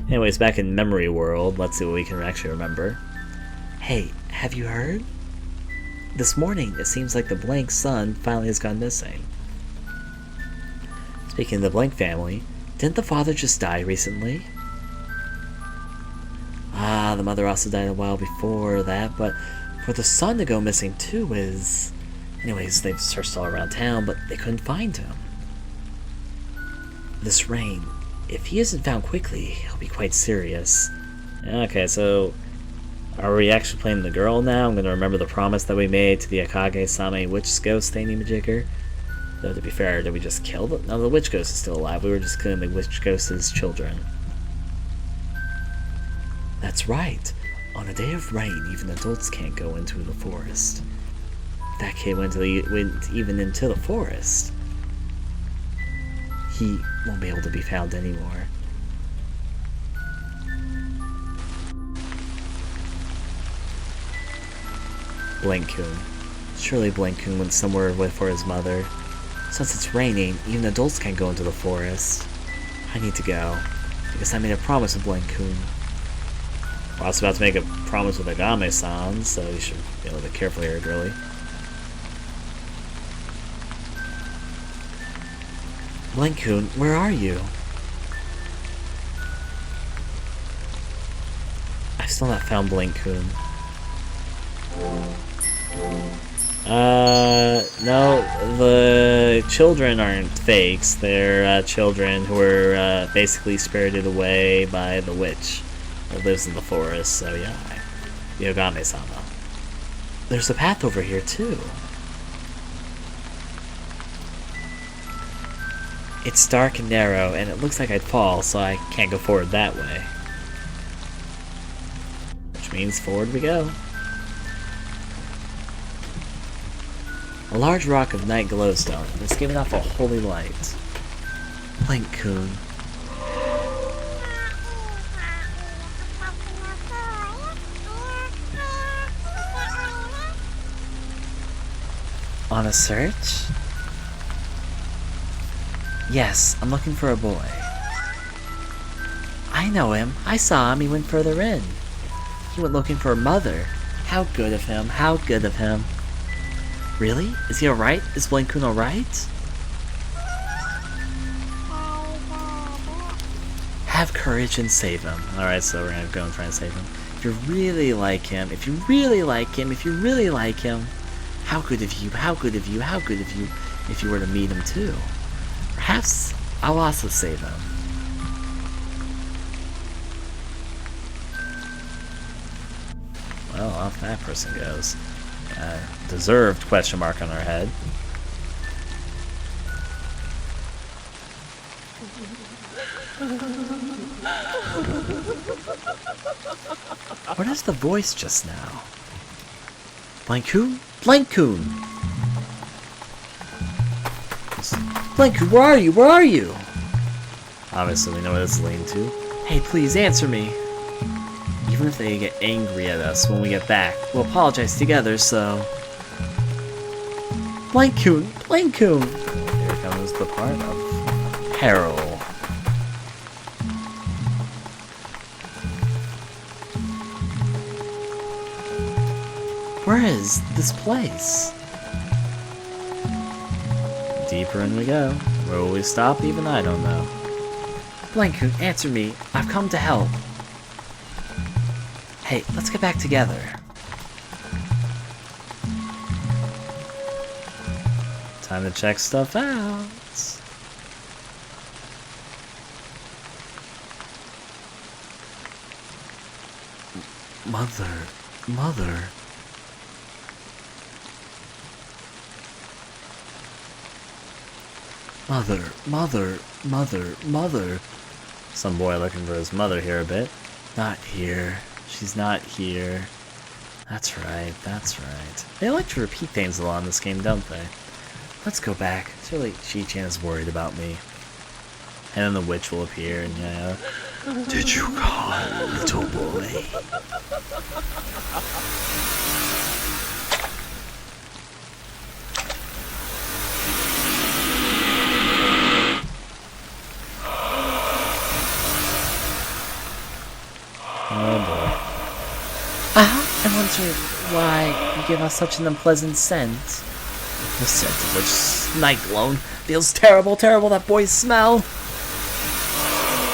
Anyways, back in Memory World, let's see what we can actually remember. Hey, have you heard? This morning, it seems like the Blank son finally has gone missing. Speaking of the Blank family, didn't the father just die recently? Ah, the mother also died a while before that, but for the son to go missing too is... Anyways, they've searched all around town, but they couldn't find him. This rain, if he isn't found quickly, he'll be quite serious. Okay, so are we actually playing the girl now? I'm going to remember the promise that we made to the Akage-same witch ghost thingy-majigger. Though, to be fair, did we just kill them? No, the witch ghost is still alive. We were just killing the witch ghost's children. That's right. On a day of rain, even adults can't go into the forest. If that kid went even into the forest, he won't be able to be found anymore. Blank-kun. Surely Blank-kun went somewhere for his mother. Since it's raining, even adults can't go into the forest. I need to go, because I made a promise with Blank-kun. We're also about to make a promise with Agame-san, so you should be a little bit careful here, girly. Blank-kun, where are you? I've still not found Blank-kun. No, the children aren't fakes. They're children who were basically spirited away by the witch that lives in the forest, so yeah, the Ogame-sama. There's a path over here, too. It's dark and narrow, and it looks like I'd fall, so I can't go forward that way. Which means forward we go. A large rock of night glowstone. It's giving off a holy light. Blank-kun. On a search? Yes, I'm looking for a boy. I know him. I saw him. He went further in. He went looking for a mother. How good of him. How good of him. Really? Is he alright? Is Blank-kun alright? Have courage and save him. Alright, so we're gonna go and try and save him. If you really like him, if you really like him, if you really like him, how good of you, how good of you, how good of you, if you were to meet him too. Perhaps I'll also save him. Well, off that person goes. Deserved question mark on our head. What is the voice just now? Blank-kun? Blank-kun! Blank-kun, where are you? Where are you? Obviously, we know what this is leading to. Hey, please answer me. Even if they get angry at us when we get back, we'll apologize together, so... Blank-kun! Blank-kun! Here comes the part of peril. Where is this place? Deeper in we go. Where will we stop? Even I don't know. Blank-kun, answer me. I've come to help. Hey, let's get back together. Time to check stuff out. Mother. Mother. Some boy looking for his mother here a bit. Not here. She's not here. That's right. They like to repeat things a lot in this game, don't they? Let's go back. Surely Chi-chan is worried about me. And then the witch will appear and Did you call, little boy? Oh boy. I wonder why you give us such an unpleasant scent. The scent of which Cyclone feels terrible, that boy's smell.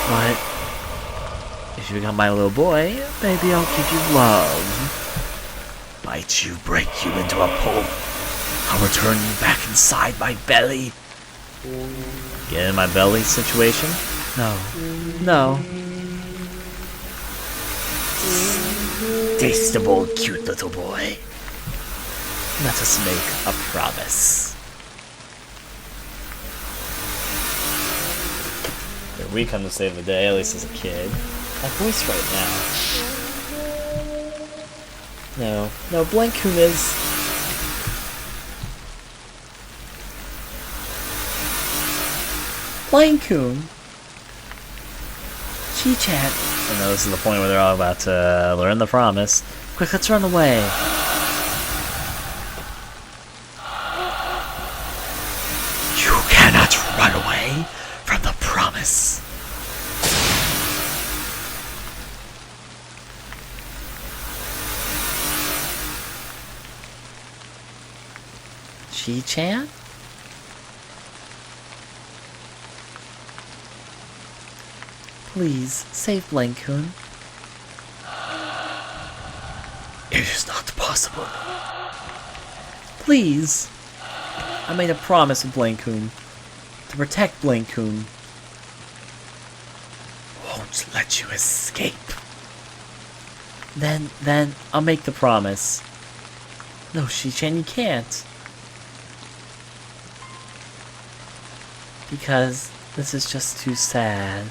But if you become my little boy, maybe I'll give you love. Bite you, break you into a pulp. I'll return you back inside my belly. Get in my belly situation? No. Tasteable, cute little boy. Let us make a promise. Here we come to save the day, at least as a kid. That voice right now. No, Blancoon is... Blancoon? Chi-Chan. I know this is the point where they're all about to learn the promise. Quick, let's run away. You cannot run away from the promise. Chi-Chan? Please, save Blancoon. It is not possible. Please. I made a promise with Blancoon. To protect Blancoon. Won't let you escape. Then, I'll make the promise. No, Chi-Chan, you can't. Because this is just too sad.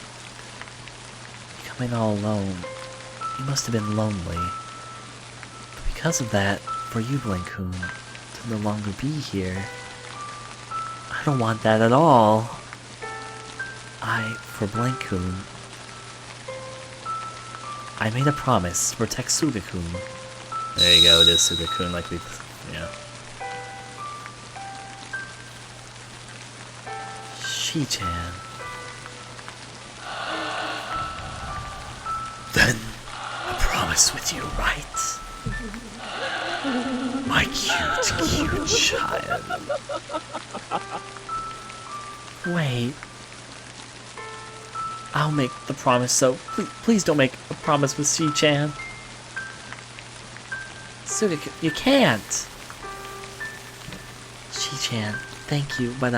Becoming all alone. You must have been lonely. But because of that, for you, Blancoon, to no longer be here, I don't want that at all. For Blancoon, I made a promise to protect Sugakun. There you go, it is Sugakun, like we, yeah. Chi-Chan. Then, a promise with you, right? My cute child. Wait. I'll make the promise, so please don't make a promise with Chi-Chan. Sugakun, you can't. Chi-Chan, thank you, but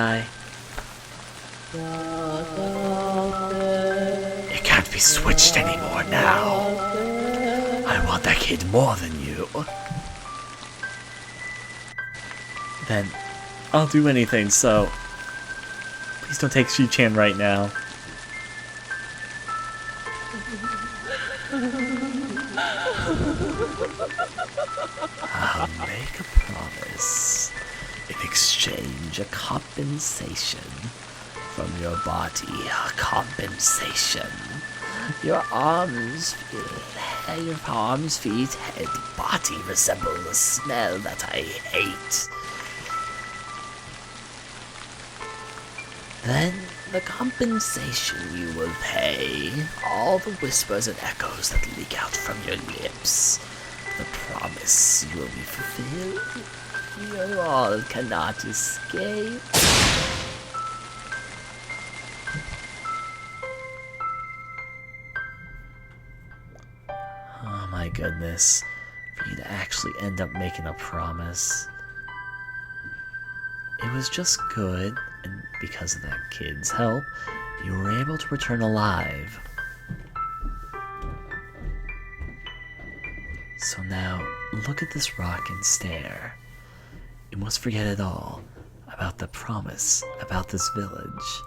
You can't be switched anymore now. I want that kid more than you. Then, I'll do anything, so... Please don't take Chi-Chan right now. I'll make a promise. In exchange, a compensation from your body. A compensation. Your arms, feet, head, body resemble the smell that I hate. Then, the compensation you will pay, all the whispers and echoes that leak out from your lips. The promise you will be fulfilled. You all cannot escape. Oh my goodness. For you to actually end up making a promise. It was just good, and because of that kid's help, you were able to return alive. So now, look at this rock and stare. You must forget it all about the promise, about this village.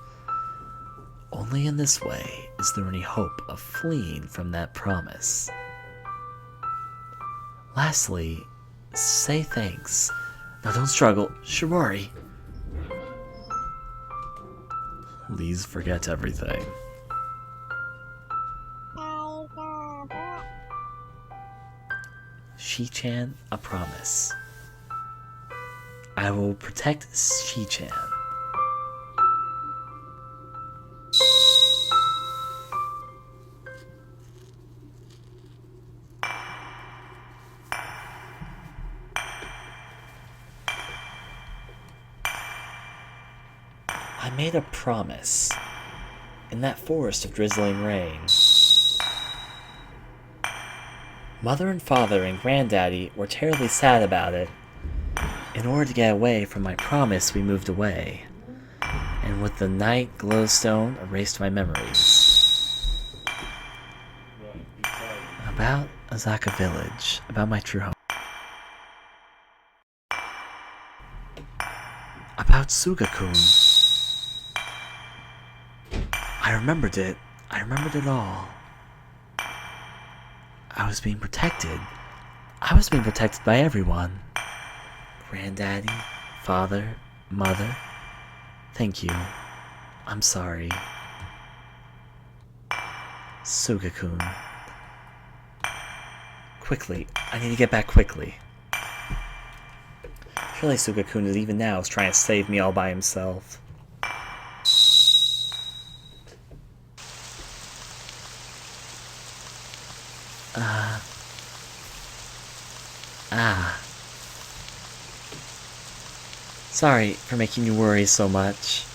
Only in this way is there any hope of fleeing from that promise. Lastly, say thanks. Now don't struggle. Shimori. Please forget everything. Chi-Chan, a promise. I will protect Chi-Chan. I made a promise in that forest of drizzling rain. Mother and father and granddaddy were terribly sad about it. In order to get away from my promise, we moved away. And with the night glowstone erased my memories. About Azaka village, about my true home. About Sugakun. I remembered it. I remembered it all. I was being protected. I was being protected by everyone. Granddaddy, father, mother. Thank you. I'm sorry. Sugakun. Quickly. I need to get back quickly. Surely Sugakun is even now is trying to save me all by himself. Sorry for making you worry so much.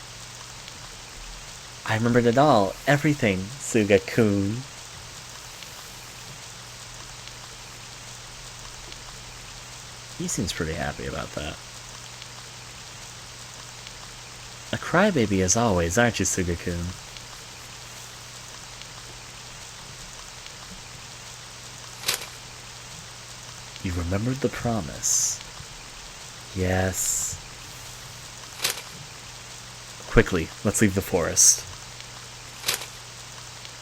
I remembered it all. Everything, Sugakun. He seems pretty happy about that. A crybaby as always, aren't you, Sugakun? You remembered the promise. Yes. Quickly, let's leave the forest.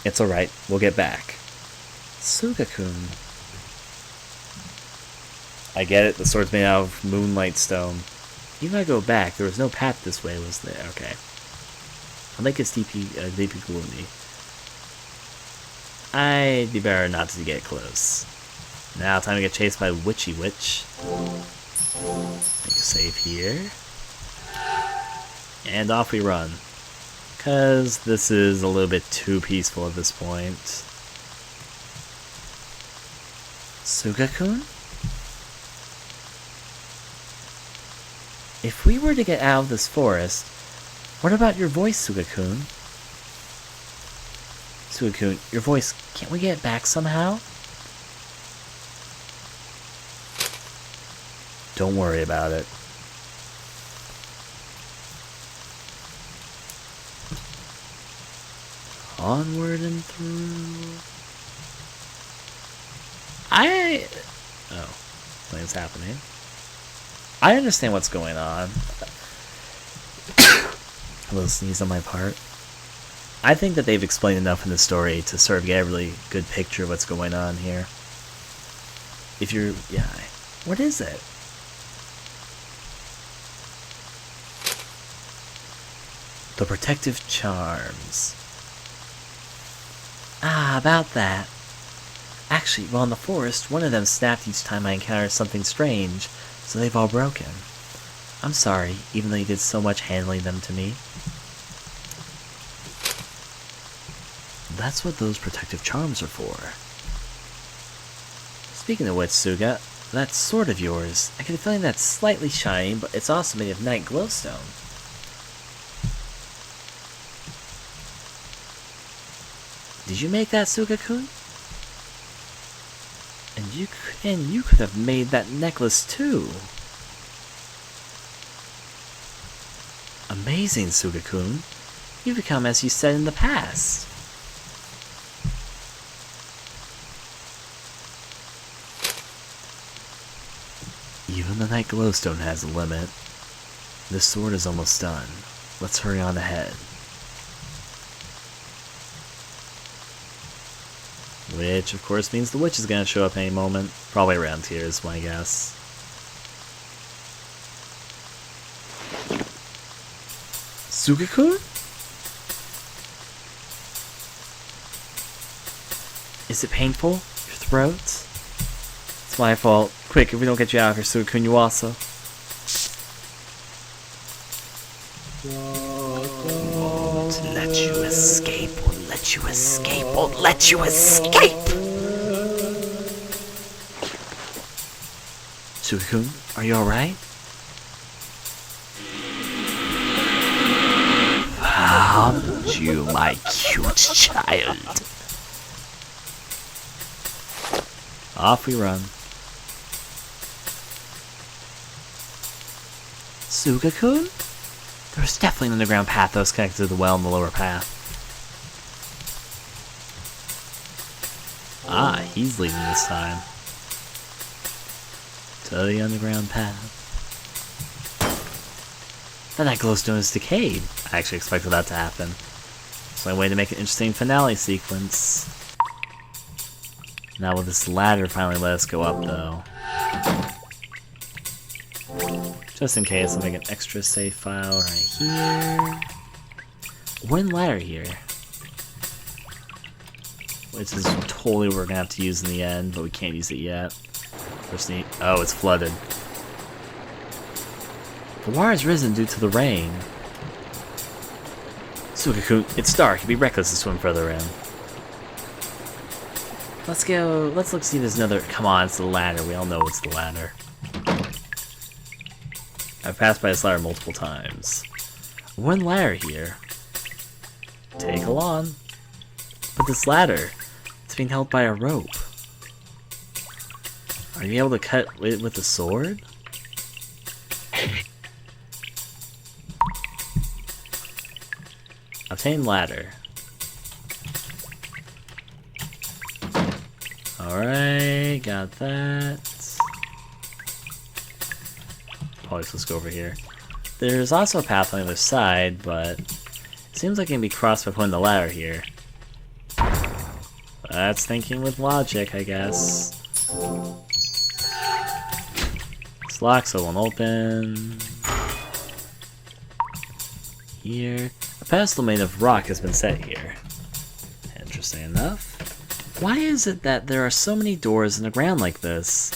It's alright, we'll get back. Sugakun. I get it, the sword's made out of moonlight stone. You gotta go back, there was no path this way, was there? Okay. I'll make a deepy gloomy. I'd be better not to get close. Now, time to get chased by Witchy Witch. Make a save here. And off we run. Cause this is a little bit too peaceful at this point. Sugakun? If we were to get out of this forest, what about your voice, Sugakun? Sugakun, your voice, can't we get it back somehow? Don't worry about it. Onward and through. Oh, something's happening. I understand what's going on. A little sneeze on my part. I think that they've explained enough in the story to sort of get a really good picture of what's going on here. If you're... yeah. What is it? The protective charms. Ah, about that. Actually, while in the forest, one of them snapped each time I encountered something strange, so they've all broken. I'm sorry, even though you did so much handling them to me. That's what those protective charms are for. Speaking of which, Suga, that sword of yours, I get a feeling that's slightly shiny, but it's also made of night glowstone. Did you make that, Sugakun? And you could have made that necklace too. Amazing, Sugakun. You've become as you said in the past. Even the night glowstone has a limit. This sword is almost done. Let's hurry on ahead. Which, of course, means the witch is going to show up any moment. Probably around here is my guess. Sugakun? Is it painful? Your throat? It's my fault. Quick, if we don't get you out of here, Sugakun, you also. Won't let you escape. Won't let you escape. Won't let you escape! Sugakun, are you alright? loved you, my cute child. Off we run. Suga-kun? There was definitely an underground path that was connected to the well in the lower path. Ah, he's leading this time. To the underground path. That glowstone is decayed. I actually expected that to happen. It's the only way to make an interesting finale sequence. Now will this ladder finally let us go up, though? Just in case, I'll make an extra save file right here. One ladder here. Which is totally what we're gonna have to use in the end, but we can't use it yet. First need. Oh, it's flooded. The water has risen due to the rain. Suga-kun, it's dark. It'd be reckless to swim further in. Let's go. Let's look see if there's another. Come on, it's the ladder. We all know it's the ladder. I've passed by this ladder multiple times. One ladder here. Take along. But this ladder, it's being held by a rope. Are you able to cut it with a sword? Obtain ladder. Alright, got that. Probably let's go over here. There's also a path on the other side, but it seems like it can be crossed by putting the ladder here. That's thinking with logic, I guess. It's locked, so it won't open. Here. A pedestal made of rock has been set here. Interesting enough. Why is it that there are so many doors in the ground like this?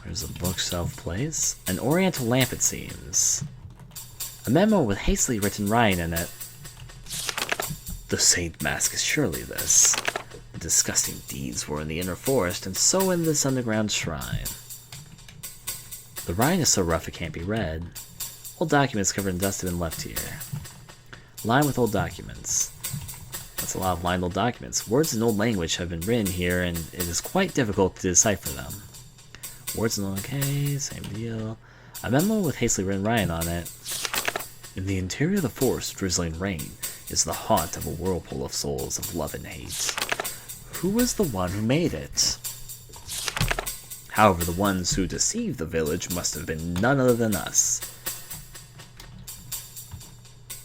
Where's a bookshelf place? An oriental lamp, it seems. A memo with hastily written writing in it. The Saint Mask is surely this. The disgusting deeds were in the inner forest, and so in this underground shrine. The writing is so rough it can't be read. Old documents covered in dust have been left here. Lined with old documents. That's a lot of lined old documents. Words in old language have been written here, and it is quite difficult to decipher them. Words in old, okay, same deal. A memo with hastily written writing on it. In the interior of the forest, drizzling rain is the haunt of a whirlpool of souls of love and hate. Who was the one who made it? However, the ones who deceived the village must have been none other than us.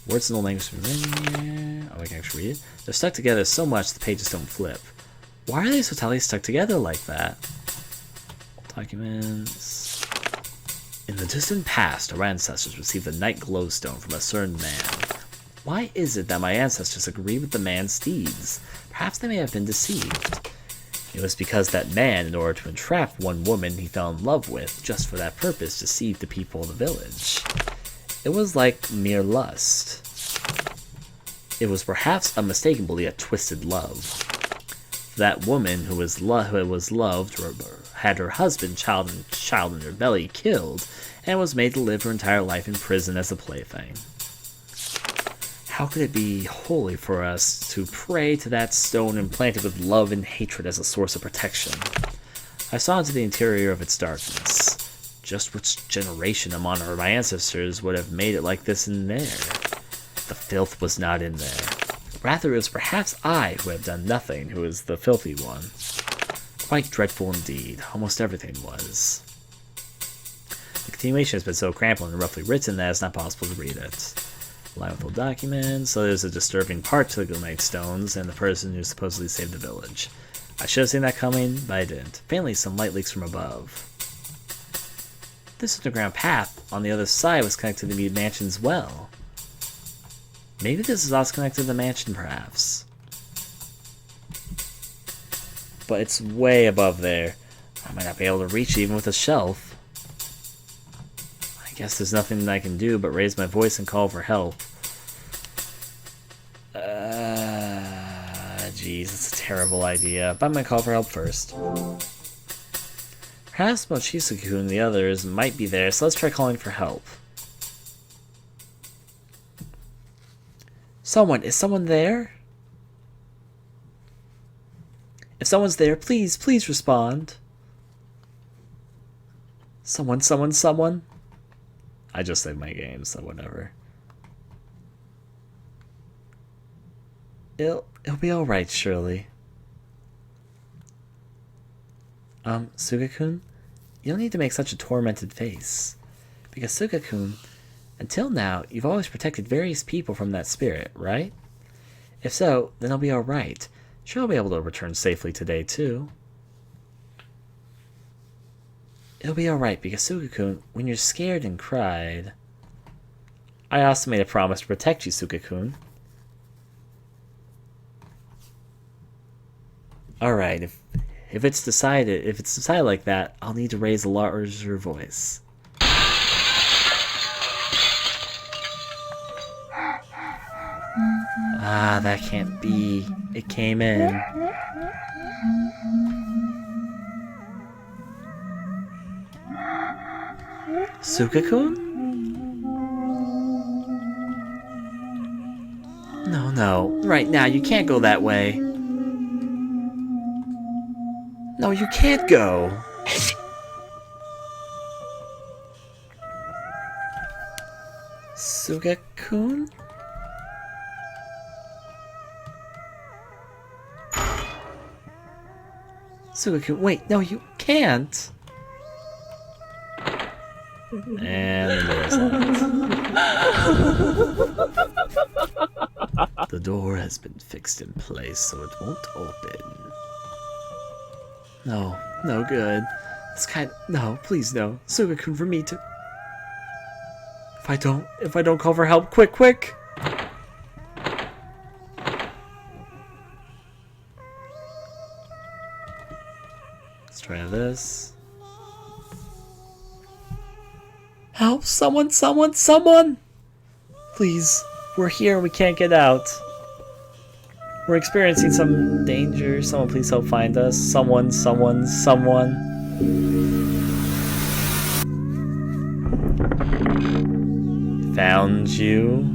Words in the language. Oh, I can actually read it. They're stuck together so much the pages don't flip. Why are they so tightly stuck together like that? Documents. In the distant past, our ancestors received the night glowstone from a certain man. Why is it that my ancestors agree with the man's deeds? Perhaps they may have been deceived. It was because that man, in order to entrap one woman he fell in love with, just for that purpose, deceived the people of the village. It was like mere lust. It was perhaps unmistakably a twisted love. That woman who was loved had her husband, child in her belly, killed, and was made to live her entire life in prison as a plaything. How could it be holy for us to pray to that stone implanted with love and hatred as a source of protection? I saw into the interior of its darkness. Just which generation among my ancestors would have made it like this in there? The filth was not in there. Rather, it was perhaps I who have done nothing who is the filthy one. Quite dreadful indeed. Almost everything was. The continuation has been so cramped and roughly written that it's not possible to read it. Line with old documents, so there's a disturbing part to the Nightstones and the person who supposedly saved the village. I should have seen that coming, but I didn't. Faintly, some light leaks from above. This underground path on the other side was connected to the mansion's well. Maybe this is also connected to the mansion, perhaps. But it's way above there. I might not be able to reach it even with a shelf. I guess there's nothing that I can do but raise my voice and call for help. Jeez, it's a terrible idea. But I'm gonna call for help first. Perhaps Mochizuku and the others might be there, so let's try calling for help. Is someone there? If someone's there, please respond. Someone. I just saved my game, so whatever. It'll be alright, surely. Suga-kun? You don't need to make such a tormented face. Because Suga-kun, until now, you've always protected various people from that spirit, right? If so, then I'll be alright. Sure, I'll be able to return safely today, too. It'll be alright, because Suga-kun, when you're scared and cried... I also made a promise to protect you, Suga-kun. Alright, if it's decided like that, I'll need to raise a larger voice. Ah, that can't be. It came in. Suga-kun? No. Right now, you can't go that way. No, you can't go. Suga-kun? Suga-kun, wait, no, you can't. And there's that. The door has been fixed in place so it won't open. No good. No, please no. Suga-kun, for me to... If I don't call for help, quick! Let's try this. Help! Someone! Please, we're here and we can't get out. We're experiencing some danger. Someone please help find us. Someone. Found you.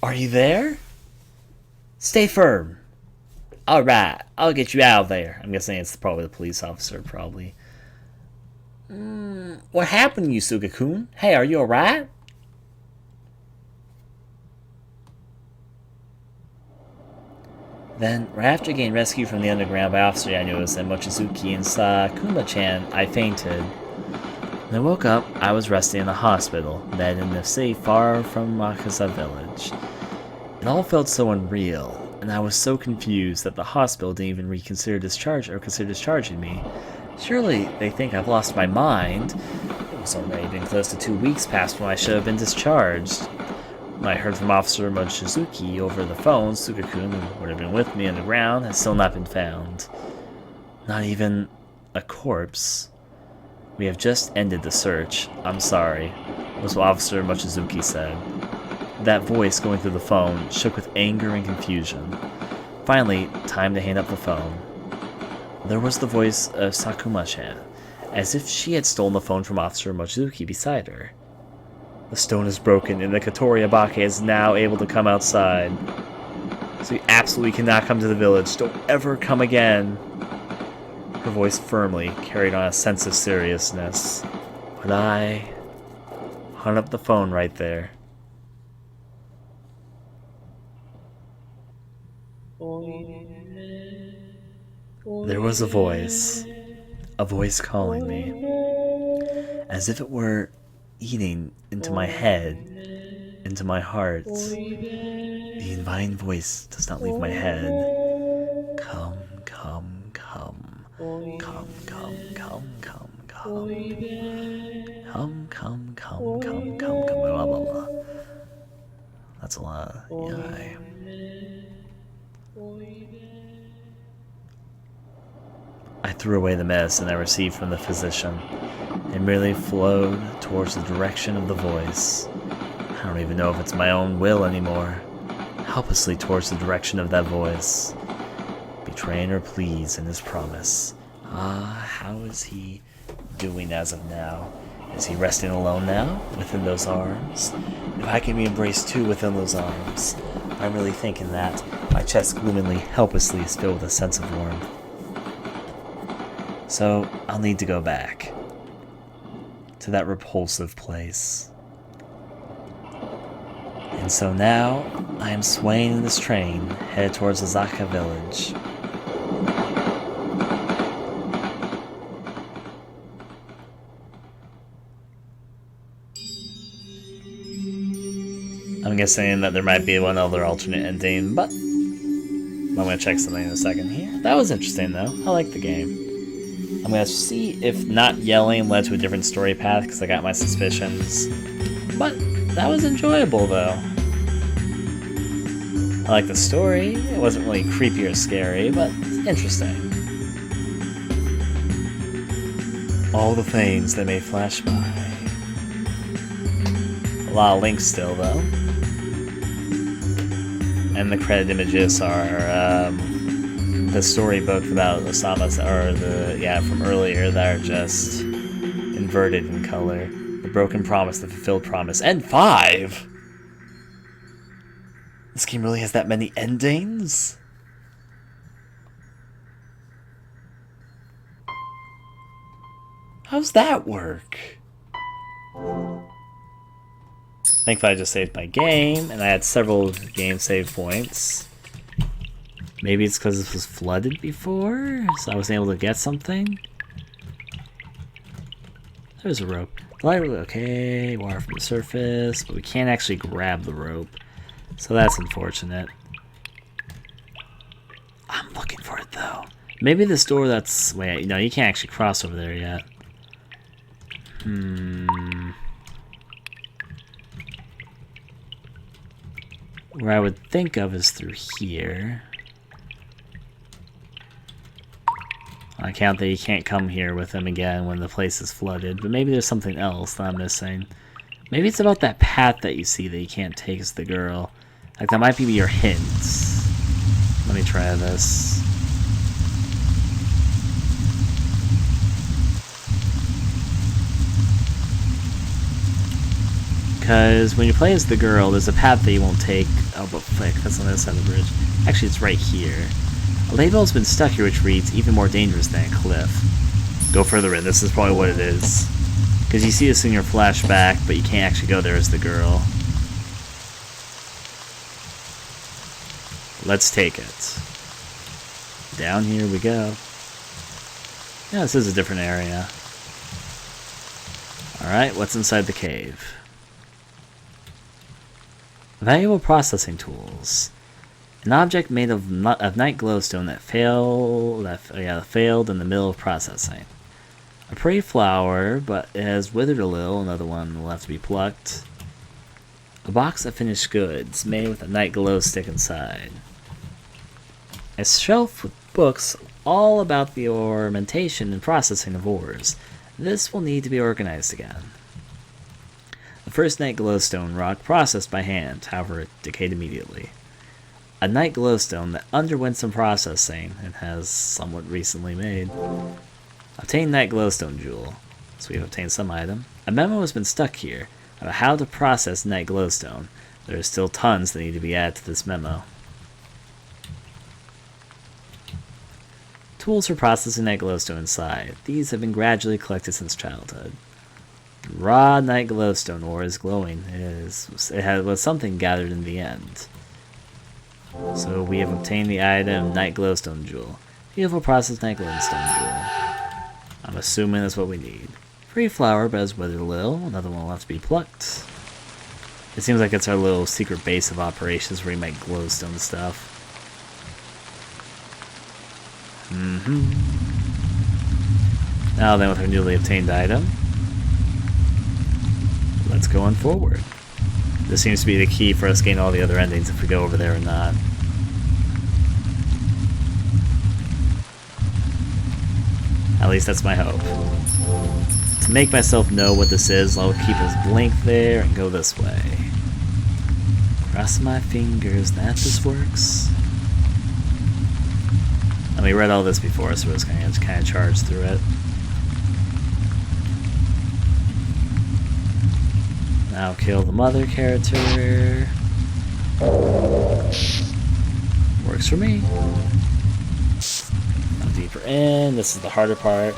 Are you there? Stay firm. Alright, I'll get you out of there. I'm guessing it's probably the police officer, probably. What happened to you, Suga-kun? Hey, are you alright? Then, right after getting rescued from the underground by Officer Yanuos and Mochizuki and Sakuma-chan, I fainted. When I woke up, I was resting in the hospital, bed in the city far from Makaza village. It all felt so unreal, and I was so confused that the hospital didn't even consider discharging me. Surely they think I've lost my mind. It was already been close to 2 weeks past when I should have been discharged. When I heard from Officer Mochizuki over the phone, Suga-kun, who would have been with me underground, has still not been found. Not even a corpse. We have just ended the search. I'm sorry, was what Officer Mochizuki said. That voice going through the phone shook with anger and confusion. Finally, time to hang up the phone. There was the voice of Sakuma-chan, as if she had stolen the phone from Officer Mochizuki beside her. The stone is broken, and the Katori Abake is now able to come outside. So you absolutely cannot come to the village. Don't ever come again. Her voice firmly carried on a sense of seriousness. But I hung up the phone right there. There was a voice calling me, as if it were eating into my head, into my heart. The inviting voice does not leave my head. Come. Blah, blah, blah. That's a lot. Yeah. I threw away the medicine I received from the physician and merely flowed towards the direction of the voice. I don't even know if it's my own will anymore. Helplessly towards the direction of that voice. Betraying her pleas and his promise, How is he doing as of now? Is he resting alone now, within those arms? If I can be embraced too within those arms, I'm really thinking that my chest gloomily, helplessly is filled with a sense of warmth. So, I'll need to go back to that repulsive place. And so now, I am swaying in this train, headed towards the Zaka village. I'm guessing that there might be one other alternate ending, but I'm going to check something in a second here. That was interesting, though. I like the game. I'm going to see if not yelling led to a different story path, because I got my suspicions. But that was enjoyable, though. I like the story. It wasn't really creepy or scary, but interesting. All the things that may flash by. A lot of links still, though. And the credit images are the storybook about Osama's, or from earlier, that are just inverted in color. The broken promise, the fulfilled promise, and 5! This game really has that many endings? How's that work? Thankfully I just saved my game, and I had several game save points. Maybe it's because this was flooded before, so I wasn't able to get something? There's a rope. Okay, water from the surface, but we can't actually grab the rope. So that's unfortunate. I'm looking for it, though. Maybe this door that's... Wait, no, you can't actually cross over there yet. Where I would think of is through here. On account that you can't come here with him again when the place is flooded. But maybe there's something else that I'm missing. Maybe it's about that path that you see that you can't take as the girl. Like, that might be your hints. Let me try this. Because when you play as the girl, there's a path that you won't take. Oh, but flick, that's on the other side of the bridge. Actually, it's right here. A label's been stuck here, which reads, even more dangerous than a cliff. Go further in, this is probably what it is. Because you see this in your flashback, but you can't actually go there as the girl. Let's take it. Down here we go. Yeah, this is a different area. Alright, what's inside the cave? Valuable processing tools. An object made of night glowstone that failed in the middle of processing. A pretty flower, but it has withered a little. Another one will have to be plucked. A box of finished goods made with a night glow stick inside. A shelf with books all about the ornamentation and processing of ores. This will need to be organized again. The first night glowstone rock processed by hand, however it decayed immediately. A night glowstone that underwent some processing and has somewhat recently made. Obtain night glowstone jewel. So we've obtained some item. A memo has been stuck here about how to process night glowstone. There are still tons that need to be added to this memo. Tools for processing night glowstone inside. These have been gradually collected since childhood. Raw night glowstone ore is glowing. It was something gathered in the end. So we have obtained the item Night Glowstone Jewel. Beautiful processed Night Glowstone Jewel. I'm assuming that's what we need. Free flower, but has withered a little. Another one will have to be plucked. It seems like it's our little secret base of operations where we make glowstone stuff. Now then, with our newly obtained item, let's go on forward. This seems to be the key for us getting all the other endings, if we go over there or not. At least that's my hope. To make myself know what this is, I'll keep his blink there and go this way. Cross my fingers that this works. And we read all this before, so we're just gonna kind of charge through it. Now kill the mother character. Works for me. Now deeper in. This is the harder part.